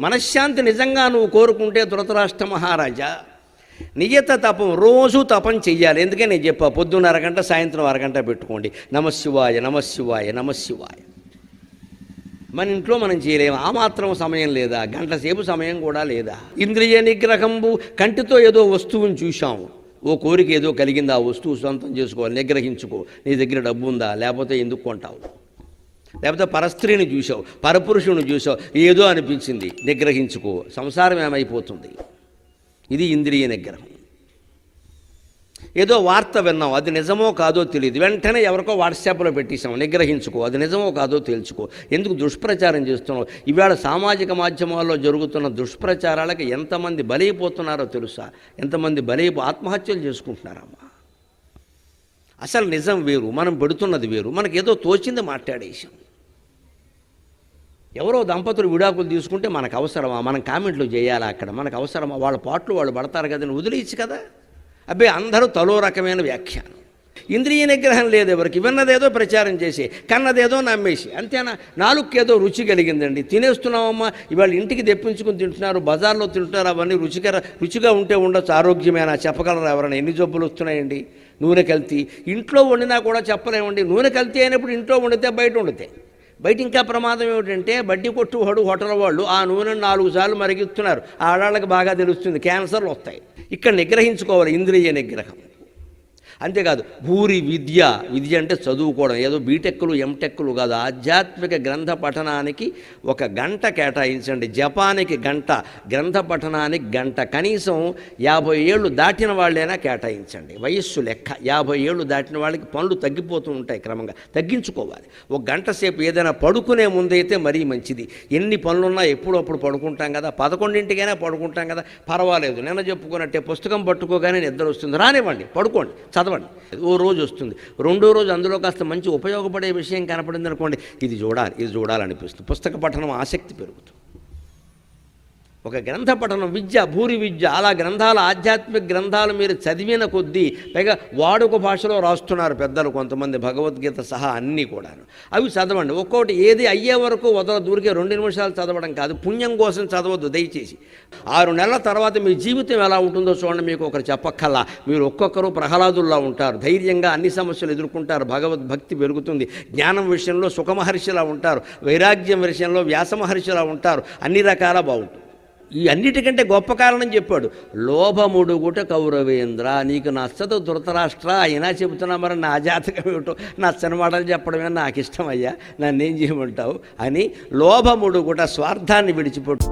మనశ్శాంతి నిజంగా నువ్వు కోరుకుంటే ధృతరాష్ట్ర మహారాజా నియత తపం, రోజు తపం చెయ్యాలి. ఎందుకని నేను చెప్పా, పొద్దున్న అరగంట, సాయంత్రం అరగంట పెట్టుకోండి. నమశివాయ నమశివాయ నమశివాయ. మన ఇంట్లో మనం చేయలేము, ఆ మాత్రం సమయం లేదా? గంట సేపు సమయం కూడా లేదా? ఇంద్రియ నిగ్రహంబు, కంటితో ఏదో వస్తువుని చూశాము, ఓ కోరిక ఏదో కలిగింది, ఆ వస్తువు సొంతం చేసుకోవాలి, నిగ్రహించుకో. నీ దగ్గర డబ్బు ఉందా, లేకపోతే ఎందుకు కొంటావు? లేకపోతే పరస్త్రీని చూసావు, పరపురుషుని చూసావు, ఏదో అనిపించింది, నిగ్రహించుకో. సంసారం ఏమైపోతుంది? ఇది ఇంద్రియ నిగ్రహం. ఏదో వార్త విన్నాం, అది నిజమో కాదో తెలియదు, వెంటనే ఎవరికో వాట్సాప్లో పెట్టేసాం, నిగ్రహించుకో. అది నిజమో కాదో తెలుసుకో. ఎందుకు దుష్ప్రచారం చేస్తున్నావు? ఇవాళ సామాజిక మాధ్యమాల్లో జరుగుతున్న దుష్ప్రచారాలకు ఎంతమంది బలైపోతున్నారో తెలుసా? ఎంతమంది ఆత్మహత్యలు చేసుకుంటున్నారమ్మా. అసలు నిజం వేరు, మనం పెడుతున్నది వేరు. మనకేదో తోచింది మాట్లాడేసాం. ఎవరో దంపతులు విడాకులు తీసుకుంటే మనకు అవసరమా? మనం కామెంట్లు చేయాలా? అక్కడ మనకు అవసరమా? వాళ్ళ పాటలు వాళ్ళు పడతారు కదా, వదిలేయచ్చు కదా. అబ్బే, అందరూ తలో రకమైన వ్యాఖ్యానం. ఇంద్రియ నిగ్రహం లేదు ఎవరికి. విన్నదేదో ప్రచారం చేసి, కన్నదేదో నమ్మేసి, అంతేనా? నాలుగుకేదో రుచి కలిగిందండి, తినేస్తున్నామమ్మా. ఇవాళ ఇంటికి తెప్పించుకుని తింటున్నారు, బజార్లో తింటున్నారు. అవన్నీ రుచిగా ఉంటే ఉండొచ్చు, ఆరోగ్యమేనా? చెప్పగలరా ఎవరైనా? ఎన్ని జబ్బులు వస్తున్నాయండి? నూనె కల్తీ. ఇంట్లో వండినా కూడా చెప్పలేమండి. నూనె కల్తీ అయినప్పుడు ఇంట్లో వండితే బయట వండితే బయట ఇంకా ప్రమాదం ఏమిటంటే, బడ్డీ కొట్టు హోటల్ వాళ్ళు ఆ నూనెను 4 సార్లు మరిగిస్తున్నారు. ఆడవాళ్ళకి బాగా తెలుస్తుంది, క్యాన్సర్లు వస్తాయి. ఇక్కడ నిగ్రహించుకోవాలి, ఇంద్రియ నిగ్రహం. అంతేకాదు విద్య అంటే చదువుకోవడం, ఏదో బీటెక్కులు ఎంటెక్కులు కాదు. ఆధ్యాత్మిక గ్రంథ పఠనానికి 1 గంట కేటాయించండి. జపానికి గంట, గ్రంథ పఠనానికి గంట. కనీసం 50 ఏళ్ళు దాటిన వాళ్ళైనా కేటాయించండి. వయస్సు లెక్క 50 ఏళ్ళు దాటిన వాళ్ళకి పనులు తగ్గిపోతూ ఉంటాయి, క్రమంగా తగ్గించుకోవాలి. 1 గంట సేపు ఏదైనా పడుకునే ముందైతే మరీ మంచిది. ఎన్ని పనులున్నా ఎప్పుడప్పుడు పడుకుంటాం కదా, 11ంటికైనా పడుకుంటాం కదా, పర్వాలేదు. నిన్న చెప్పుకున్నట్టే పుస్తకం పట్టుకోగానే నిద్ర వస్తుంది, రానివ్వండి, పడుకోండి, చదవండి. ఓ రోజు వస్తుంది, రెండో రోజు అందులో కాస్త మంచి ఉపయోగపడే విషయం కనపడింది అనుకోండి, ఇది చూడాలనిపిస్తుంది. పుస్తక పఠనం ఆసక్తి పెరుగుతుంది. ఒక గ్రంథ పఠనం విద్య, అలా గ్రంథాలు, ఆధ్యాత్మిక గ్రంథాలు మీరు చదివిన కొద్దీ, పైగా వాడుక భాషలో రాస్తున్నారు పెద్దలు కొంతమంది, భగవద్గీత సహా అన్నీ కూడాను. అవి చదవండి. ఒక్కొక్కటి ఏది అయ్యే వరకు దూరికే 2 నిమిషాలు చదవడం కాదు, పుణ్యం కోసం చదవద్దు దయచేసి. 6 నెలల తర్వాత మీ జీవితం ఎలా ఉంటుందో చూడండి. మీకు ఒకరు చెప్పక్కల్లా, మీరు ఒక్కొక్కరు ప్రహ్లాదుల్లా ఉంటారు, ధైర్యంగా అన్ని సమస్యలు ఎదుర్కొంటారు, భగవద్భక్తి పెరుగుతుంది. జ్ఞానం విషయంలో సుఖమహర్షిలా ఉంటారు, వైరాగ్యం విషయంలో వ్యాసమహర్షిలా ఉంటారు, అన్ని రకాల బాగుంటుంది. ఈ అన్నిటికంటే గొప్ప కారణం చెప్పాడు, లోభముడుగుట కౌరవేంద్ర. నీకు నచ్చదు ధృతరాష్ట్ర, అయినా చెబుతున్నా, మరి నా జాతకం ఏమిటో, నచ్చని మాటలు చెప్పడమే నాకు ఇష్టం అయ్యా, నన్నేం చేయమంటావు అని. లోభముడుగుట, స్వార్థాన్ని విడిచిపెట్టు.